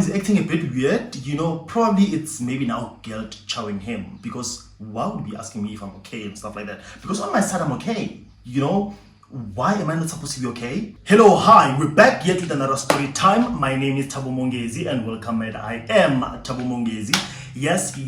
He's acting a bit weird, probably it's maybe now guilt chowing him, because why would be asking me if I'm okay and stuff like that? Because on my side I'm okay, why am I not supposed to be okay? Hello, hi, we're back yet with another story time. My name is Thabo Mongezi and welcome, and I am Thabo Mongezi. Yes,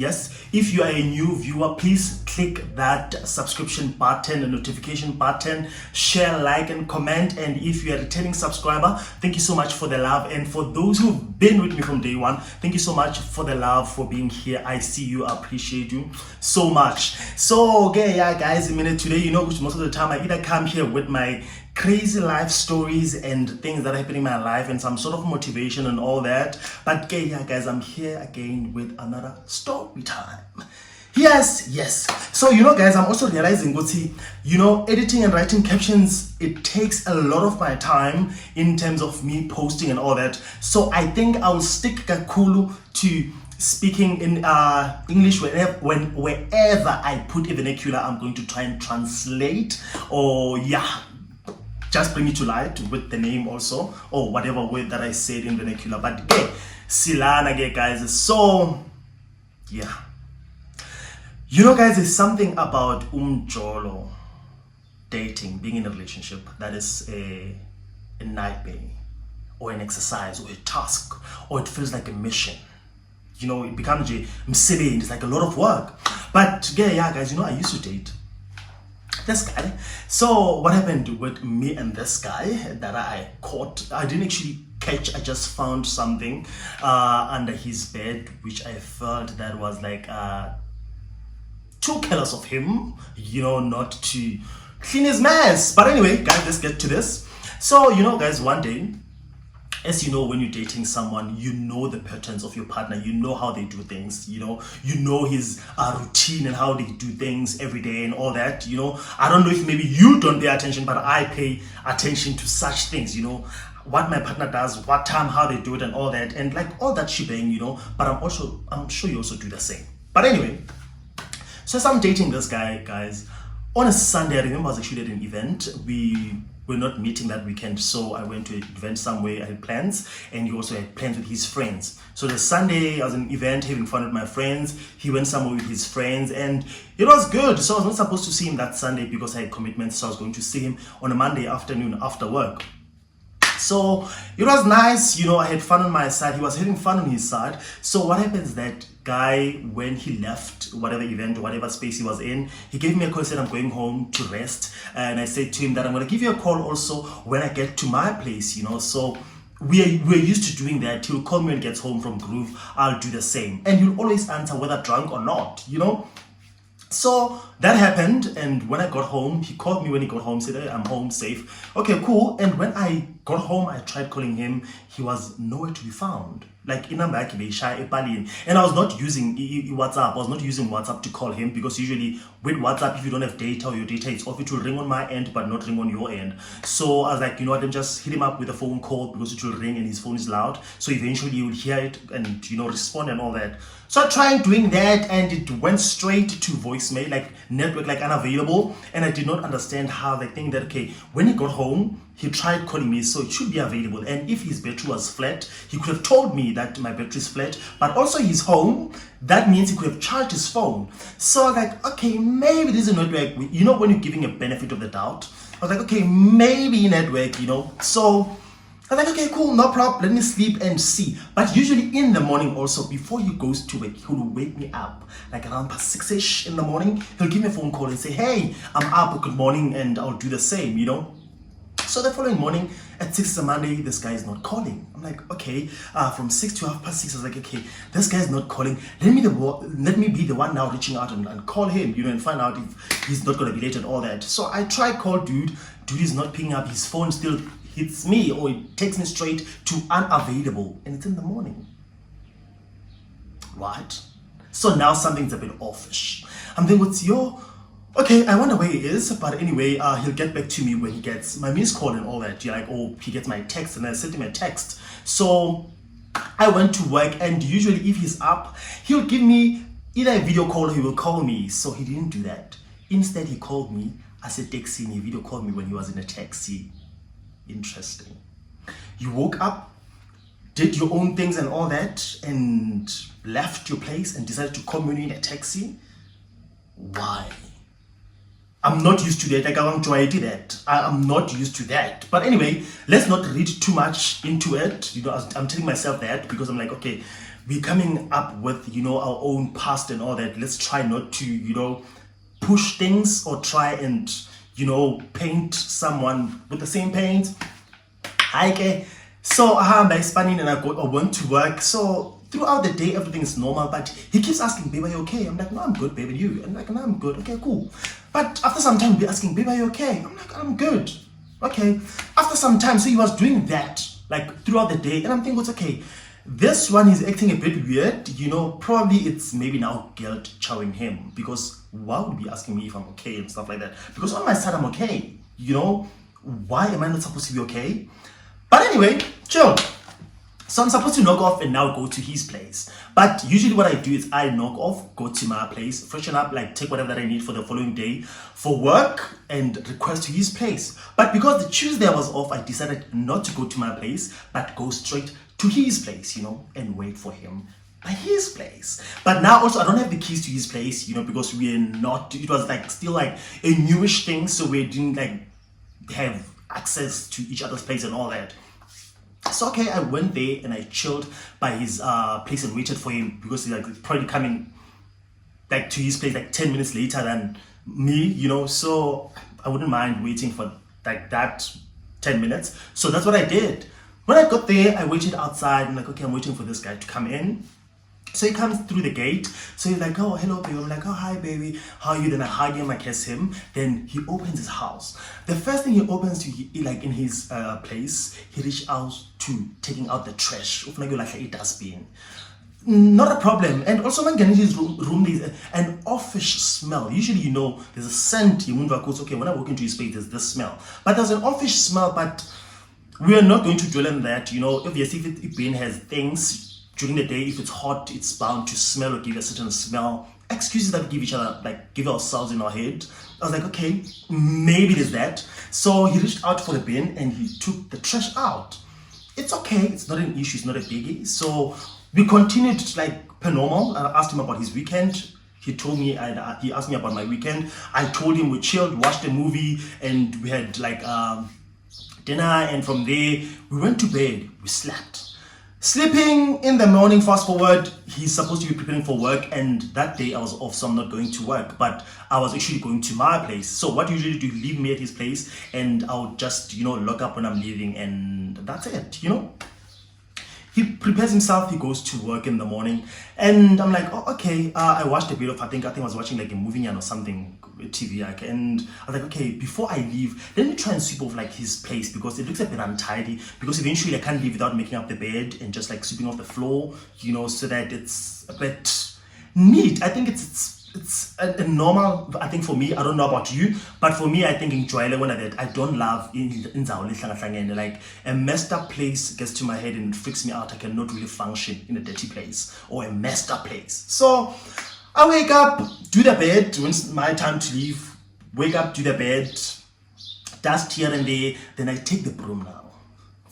if you are a new viewer, please click that subscription button, the notification button, share, like and comment. And if you are a returning subscriber, thank you so much for the love. And for those who've been with me from day one, thank you so much for the love, for being here. I see you, I appreciate you so much. So okay, yeah guys, a minute today, most of the time I either come here with my crazy life stories and things that happen in my life and some sort of motivation and all that, but okay, yeah guys, I'm here again with another story time. Yes, so guys, I'm also realizing editing and writing captions, it takes a lot of my time in terms of me posting and all that. So I think I'll stick kakulu to speaking in English wherever I put a vernacular. I'm going to try and translate, or just bring it to light with the name also, or whatever word that I said in vernacular. But hey, silana guys. So yeah, guys, there's something about umjolo dating, being in a relationship, that is a nightmare or an exercise or a task, or it feels like a mission. It becomes a msibi, it's like a lot of work. But yeah guys, I used to date this guy. So what happened with me and this guy that I caught, I didn't actually catch, I just found something under his bed, which I felt that was like too careless of him, not to clean his mess. But anyway guys, let's get to this. So guys, one day, as when you're dating someone, the patterns of your partner, how they do things, his routine and how they do things every day and all that. I don't know if maybe you don't pay attention, but I pay attention to such things, what my partner does, what time, how they do it and all that, and like all that shebang, but I'm sure you also do the same. But anyway, so as I'm dating this guy, guys, on a Sunday, I remember I was actually at an event. We're not meeting that weekend, so I went to an event somewhere. I had plans, and he also had plans with his friends. So the Sunday, I was at an event having fun with my friends. He went somewhere with his friends, and it was good. So I was not supposed to see him that Sunday because I had commitments, so I was going to see him on a Monday afternoon after work. So it was nice, I had fun on my side, he was having fun on his side. So what happens, that guy, when he left whatever event or whatever space he was in, he gave me a call, said I'm going home to rest, and I said to him that I'm going to give you a call also when I get to my place, so we're used to doing that. He'll call me when he gets home from Groove, I'll do the same, and he'll always answer whether drunk or not, So that happened, and when I got home, he called me when he got home, said, hey, I'm home safe. Okay, cool. And when I got home, I tried calling him. He was nowhere to be found. Like, and I was not using WhatsApp. I was not using WhatsApp to call him, because usually with WhatsApp, if you don't have data or your data is off, it will ring on my end but not ring on your end. So I was like, I didn't just hit him up with a phone call, because it will ring and his phone is loud. So eventually you will hear it and respond and all that. So I tried doing that, and it went straight to voicemail, like network, like unavailable. And I did not understand how they think that, okay, when he got home, he tried calling me, so it should be available. And if his battery was flat, he could have told me that my battery is flat, but also he's home. That means he could have charged his phone. So I was like, okay, maybe this is a network. When you're giving a benefit of the doubt, I was like, okay, maybe network, So I was like, okay, cool, no problem, let me sleep and see. But usually in the morning also, before he goes to work, he'll wake me up, like around past 6ish in the morning. He'll give me a phone call and say, hey, I'm up, good morning, and I'll do the same, So the following morning at 6 on Monday, this guy is not calling. I'm like, okay, from 6 to 6:30, I was like, okay, this guy is not calling. Let me be the one now reaching out and call him, and find out if he's not gonna be late and all that. So I try call dude. Dude is not picking up. His phone still hits me, or it takes me straight to unavailable, and it's in the morning, right? So now something's a bit offish. I'm thinking, what's your... Okay, I wonder where he is, but anyway, he'll get back to me when he gets my missed call and all that. You're like, oh, he gets my text, and I sent him a text. So I went to work, and usually if he's up, he'll give me either a video call or he will call me. So he didn't do that. Instead, he called me as a taxi, and he video called me when he was in a taxi. Interesting. You woke up, did your own things and all that, and left your place and decided to come in a taxi. Why? I'm not used to that. Like, I'm trying to do that. I'm not used to that. But anyway, let's not read too much into it. I'm telling myself that because I'm like, okay, we're coming up with, our own past and all that. Let's try not to, push things or try and, paint someone with the same paint. Okay. So I spanning and I went to work. So throughout the day, everything is normal. But he keeps asking, babe, are you okay? I'm like, no, I'm good, babe. And you? I'm like, no, I'm good. Okay, cool. But after some time, he'll be asking, babe, are you okay? I'm like, I'm good. Okay. After some time, so he was doing that, like, throughout the day. And I'm thinking, it's okay. This one is acting a bit weird. Probably it's maybe now guilt chowing him. Because why would he be asking me if I'm okay and stuff like that? Because on my side, I'm okay. Why am I not supposed to be okay? But anyway, chill. So I'm supposed to knock off and now go to his place. But usually what I do is I knock off, go to my place, freshen up, like take whatever that I need for the following day for work and request to his place. But because the Tuesday I was off, I decided not to go to my place, but go straight to his place, and wait for him by his place. But now also I don't have the keys to his place, because it was like still like a newish thing. So we didn't like have access to each other's place and all that. So okay, I went there and I chilled by his place and waited for him because he's like probably coming like to his place like 10 minutes later than me, so I wouldn't mind waiting for like that 10 minutes. So that's what I did. When I got there, I waited outside. I'm like, okay, I'm waiting for this guy to come in. So he comes through the gate. So he's like, oh, hello, baby. I'm like, oh, hi, baby. How are you? Then I hug him, I kiss him. Then he opens his house. The first thing he opens like in his place, he reached out to taking out the trash. Like a dustbin. Not a problem. And also when getting his room, there's an offish smell. Usually, there's a scent. Okay, when I walk into his space, there's this smell. But there's an offish smell, but we are not going to dwell on that. Obviously, if Ben has things during the day, if it's hot, it's bound to smell or give a certain smell. Excuses that we give each other, like give ourselves in our head. I was like, okay, maybe there's that. So he reached out for the bin and he took the trash out. It's okay, it's not an issue, it's not a biggie. So we continued like per normal. I asked him about his weekend. He told me, he asked me about my weekend. I told him we chilled, watched a movie, and we had like dinner. And from there, we went to bed, we slept. Sleeping in the morning, fast forward, he's supposed to be preparing for work, and that day I was off, so I'm not going to work, but I was actually going to my place. So what usually do, you leave me at his place, and I'll just, lock up when I'm leaving, and that's it, He prepares himself, he goes to work in the morning, and I'm like, oh, okay, I watched a bit of, I think I was watching like a movie or something, TV, and I was like, okay, before I leave, let me try and sweep off like his place, because it looks a bit untidy, because eventually I can't leave without making up the bed and just like sweeping off the floor, so that it's a bit neat. I think it's a normal, I think for me, I don't know about you, but for me, I think enjoyable when I don't love like a messed up place gets to my head and it freaks me out. I cannot really function in a dirty place or a messed up place. So I wake up, do the bed when it's my time to leave, wake up, do the bed, dust here and there, then I take the broom now.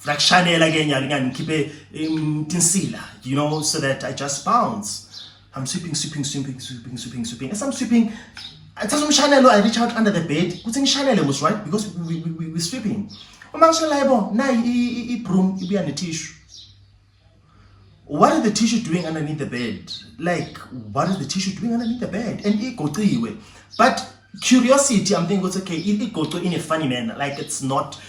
Like Chanel again, and keep it so that I just bounce. I'm sweeping. As I'm sweeping, I reach out under the bed. What's in Chanel was right because we're sweeping. Broom, you be on the tissue. What is the tissue doing underneath the bed? Like, what is the tissue doing underneath the bed? And it go through. But curiosity, I'm thinking, it's okay. It go through in a funny manner. Like, it's not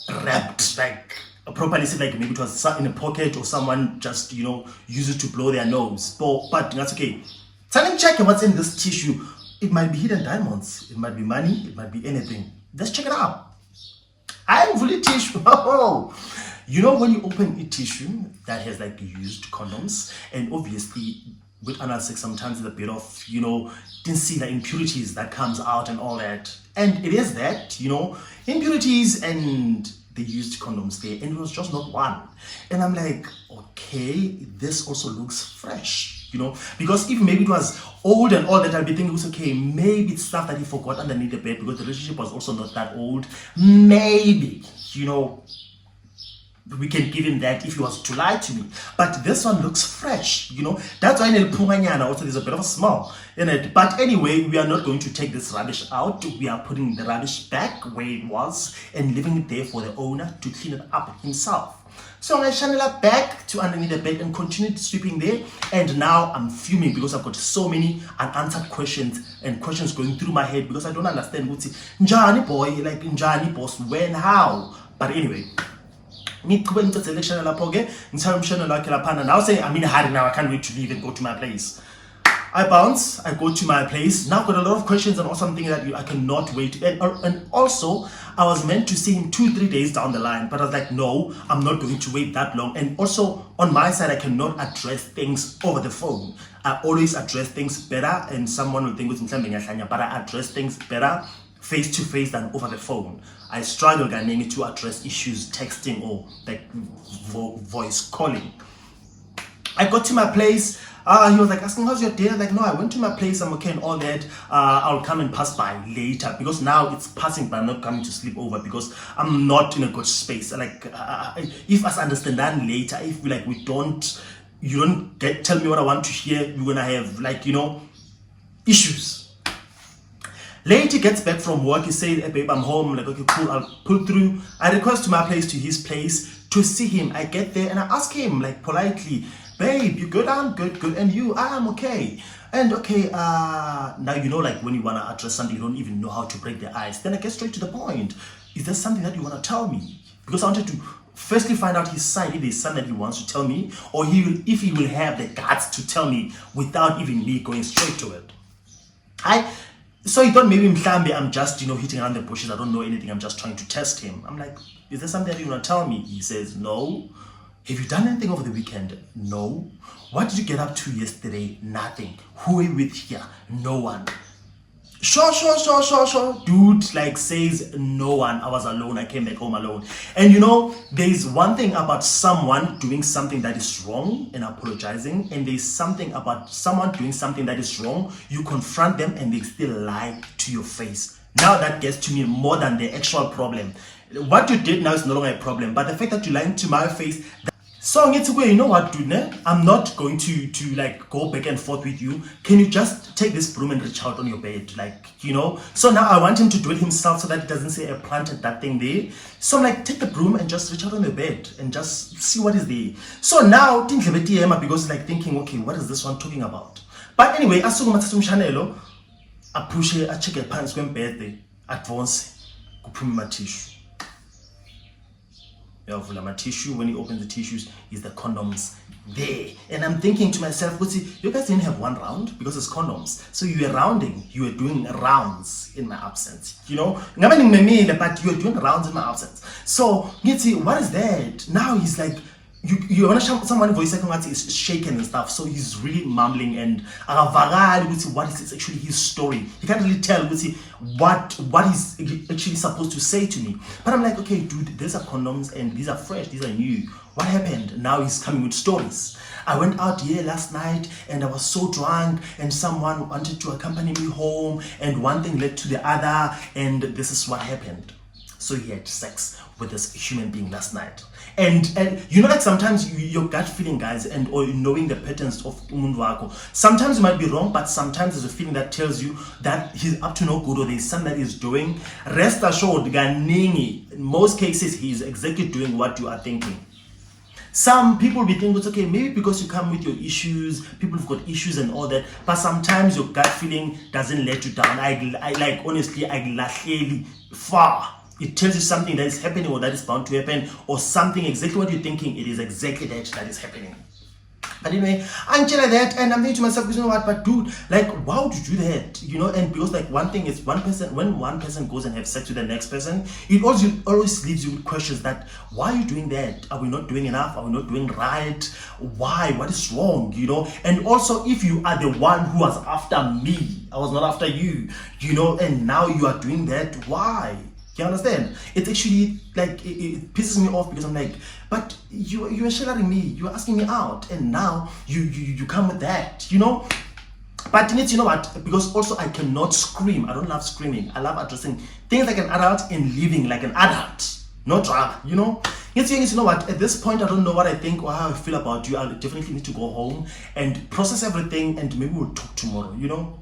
wrapped, like, properly, like maybe it was in a pocket or someone just, use it to blow their nose. But that's okay. Tell check what's in this tissue. It might be hidden diamonds. It might be money. It might be anything. Let's check it out. I'm fully tissue. When you open a tissue that has like used condoms, and obviously with anal sex sometimes there's a bit of, didn't see the impurities that comes out and all that. And it is that, impurities and they used condoms there, and it was just not one. And I'm like, okay, this also looks fresh, because if maybe it was old and all that, I'll be thinking, it's okay, maybe it's stuff that he forgot underneath the bed because the relationship was also not that old. Maybe, we can give him that if he was to lie to me. But this one looks fresh, That's why in El Pumanyana also there's a bit of a smell in it. But anyway, we are not going to take this rubbish out. We are putting the rubbish back where it was and leaving it there for the owner to clean it up himself. So I channel up back to underneath the bed and continued sweeping there. And now I'm fuming because I've got so many unanswered questions and questions going through my head because I don't understand what's Njani boy, like Njani boss, when, how. But anyway, now say I'm in a hurry now, I can't wait to leave and go to my place. I bounce, I go to my place. Now I've got a lot of questions and also something that I cannot wait. And also, I was meant to see him 2-3 days down the line, but I was like, no, I'm not going to wait that long. And also, on my side, I cannot address things over the phone. I always address things better, and someone will think it's but I address things better face to face than over the phone. I struggle to address issues texting or like voice calling. I got to my place. He was like asking, how's your day? Like, no, I went to my place, I'm okay and all that. I'll come and pass by later because now it's passing, but I'm not coming to sleep over because I'm not in a good space. Like, if us understand that later, if we don't, you don't tell me what I want to hear, we're gonna have issues. Late he gets back from work, he says, hey babe, I'm home. I'm like, okay, cool, I'll pull through. I request to my place to his place to see him. I get there and I ask him like politely, babe, you good? I'm good. And you? I'm okay. And okay, now like when you want to address something, you don't even know how to break the ice. Then I get straight to the point. Is there something that you want to tell me? Because I wanted to firstly find out his side, if there's something that he wants to tell me, or if he will have the guts to tell me without even me going straight to it. So he thought maybe I'm just, hitting around the bushes. I don't know anything. I'm just trying to test him. I'm like, is there something that you want to tell me? He says, no. Have you done anything over the weekend? No. What did you get up to yesterday? Nothing. Who are you with here? No one. Sure. Dude, says no one. I was alone. I came back home alone. And there's one thing about someone doing something that is wrong and apologizing. And there's something about someone doing something that is wrong. You confront them and they still lie to your face. Now that gets to me more than the actual problem. What you did now is no longer a problem. But the fact that you're lying to my face... So you know what, dude? I'm not going to go back and forth with you. Can you just take this broom and reach out on your bed? So now I want him to do it himself so that it doesn't say I planted that thing there. So I'm like, take the broom and just reach out on your bed and just see what is there. So now because thinking, okay, what is this one talking about? But anyway, I push it, I check it pants when bed advance, my tissue. My tissue, when he opens the tissues, is the condoms there. And I'm thinking to myself, you guys didn't have one round because it's condoms. So you were rounding, you were doing rounds in my absence. But you were doing rounds in my absence. So, what is that? Now he's like, you want to show someone voice is shaken and stuff, so he's really mumbling and what is actually his story. He can't really tell what he's actually supposed to say to me. But I'm like, okay, dude, these are condoms and these are fresh, these are new. What happened? Now he's coming with stories. I went out here last night and I was so drunk and someone wanted to accompany me home and one thing led to the other and this is what happened. So he had sex with this human being last night. And sometimes your gut feeling, guys, or knowing the patterns of umuntu wako, sometimes you might be wrong, but sometimes there's a feeling that tells you that he's up to no good or there's something that he's doing. Rest assured, in most cases, he's exactly doing what you are thinking. Some people be thinking, okay, maybe because you come with your issues, people have got issues and all that, but sometimes your gut feeling doesn't let you down. Honestly, far. It tells you something that is happening or that is bound to happen, or something exactly what you're thinking, it is exactly that is happening. But anyway, I'm like that, and I'm thinking to myself, you know what, but dude, why would you do that? And because one thing is when one person goes and have sex with the next person, it always leaves you with questions that, why are you doing that? Are we not doing enough? Are we not doing right? Why? What is wrong? And also, if you are the one who was after me, I was not after you, and now you are doing that, why? You understand? It's actually it pisses me off because I'm like, but you are sheltering me, you are asking me out, and now you come with that, But you know what? Because also I cannot scream. I don't love screaming. I love addressing things like an adult and living like an adult, no drama, He's saying, you know what, at this point, I don't know what I think or how I feel about you. I'll definitely need to go home and process everything, and maybe we'll talk tomorrow, you know.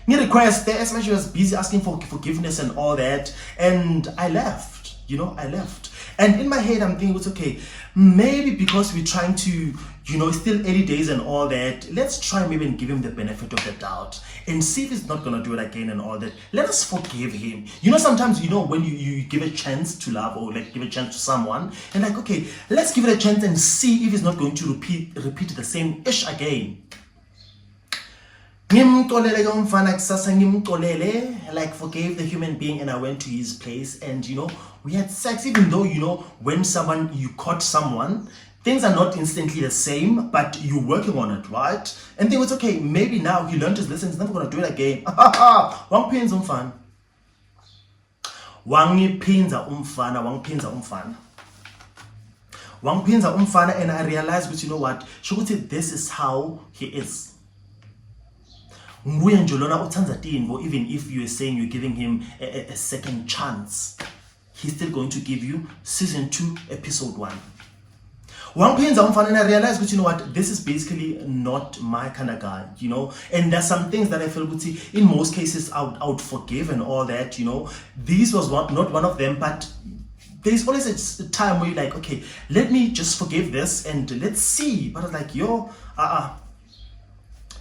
He request there, as much as she was busy asking for forgiveness and all that, and I left, you know, I left. And in my head, I'm thinking, it's okay, maybe because we're trying to, you know, it's still early days and all that, let's try maybe and give him the benefit of the doubt and see if he's not going to do it again and all that. Let us forgive him. You know, sometimes, you know, when you give a chance to love or like give a chance to someone, and like, okay, let's give it a chance and see if he's not going to repeat the same ish again. Like forgave the human being, and I went to his place, and you know, we had sex. Even though, you know, when you caught someone, things are not instantly the same, but you're working on it, right? And think it's okay, maybe now he learned his lesson, he's never gonna do it again. Wangiphinza umfana, and I realized, but you know what, Shukuti, this is how he is. Even if you're saying you're giving him a second chance, he's still going to give you season 2, episode 1. And I realized, but you know what, this is basically not my kind of guy, you know. And there's some things that I feel, in most cases, I would forgive and all that, you know. This was not one of them, but there's always a time where you're like, okay, let me just forgive this and let's see. But I was like, yo,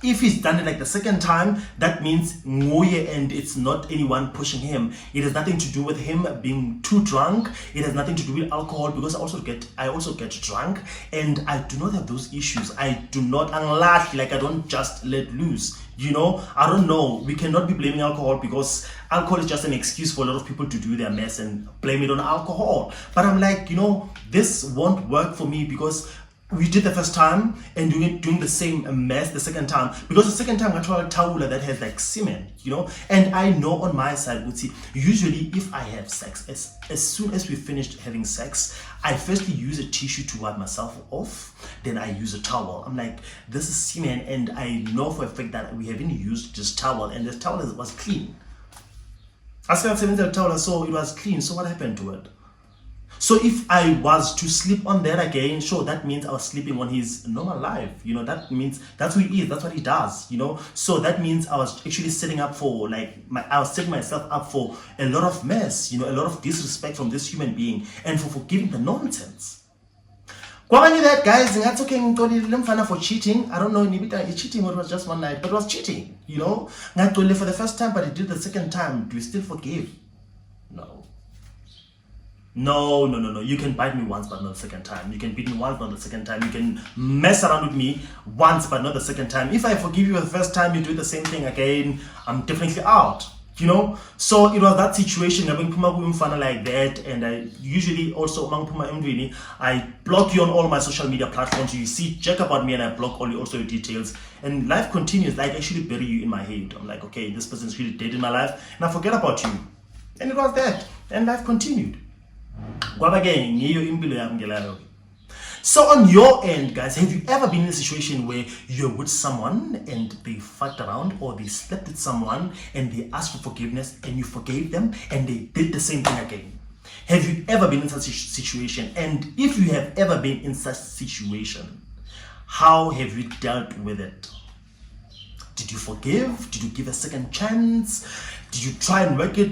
if he's done it like the second time, that means nguye, and it's not anyone pushing him. It has nothing to do with him being too drunk. It has nothing to do with alcohol, because I also get drunk, and I do not have those issues. I do not unlatch, like I don't just let loose. You know, I don't know. We cannot be blaming alcohol, because alcohol is just an excuse for a lot of people to do their mess and blame it on alcohol. But I'm like, you know, this won't work for me, because we did the first time and doing the same mess the second time, because the second time I tried a towel that has like semen, you know. And I know on my side, usually if I have sex, as soon as we finished having sex, I firstly use a tissue to wipe myself off, then I use a towel. I'm like, this is semen, and I know for a fact that we haven't used this towel, and this towel was clean. I said the towel, so it was clean. So what happened to it? So if I was to sleep on that again, sure, that means I was sleeping on his normal life. You know, that means that's who he is, that's what he does, you know. So that means I was actually setting up for, I was setting myself up for a lot of mess, you know, a lot of disrespect from this human being, and for forgiving the nonsense. That, guys, that's okay for cheating. I don't know if cheating or it was just one night, but it was cheating, you know. For the first time, but he did the second time. Do you still forgive? No. You can bite me once, but not the second time. You can beat me once, not the second time. You can mess around with me once, but not the second time. If I forgive you the first time, you do the same thing again, I'm definitely out, you know. So it was that situation. Like that, and I usually also I block you on all my social media platforms. You see, check about me, and I block all your details. And life continues. Like, I actually bury you in my head. I'm like, okay, this person's really dead in my life, and I forget about you. And it was that, and life continued. So on your end, guys, have you ever been in a situation where you're with someone and they fucked around, or they slept with someone and they asked for forgiveness and you forgave them and they did the same thing again? Have you ever been in such a situation? And if you have ever been in such a situation, how have you dealt with it? Did you forgive? Did you give a second chance? Did you try and work it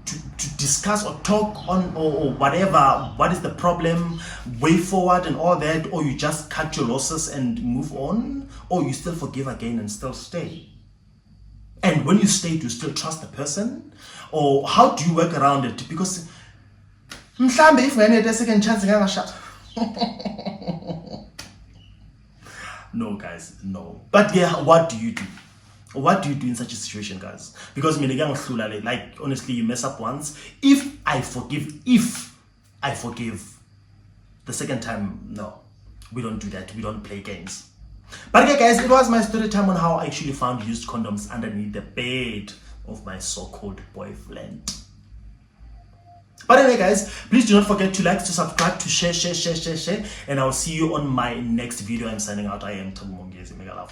to discuss or talk on or whatever? What is the problem? Way forward and all that? Or you just cut your losses and move on? Or you still forgive again and still stay? And when you stay, do you still trust the person? Or how do you work around it? Because if we need a second chance, I'm shut. No, guys, no. But yeah, what do you do? What do you do in such a situation, guys? Because like, honestly, you mess up once. If I forgive the second time, no, we don't do that. We don't play games. But okay, guys, it was my story time on how I actually found used condoms underneath the bed of my so-called boyfriend. But anyway, guys, please do not forget to like, to subscribe, to share, and I'll see you on my next video. I'm signing out. I am Tabu Mongezi. Mega love.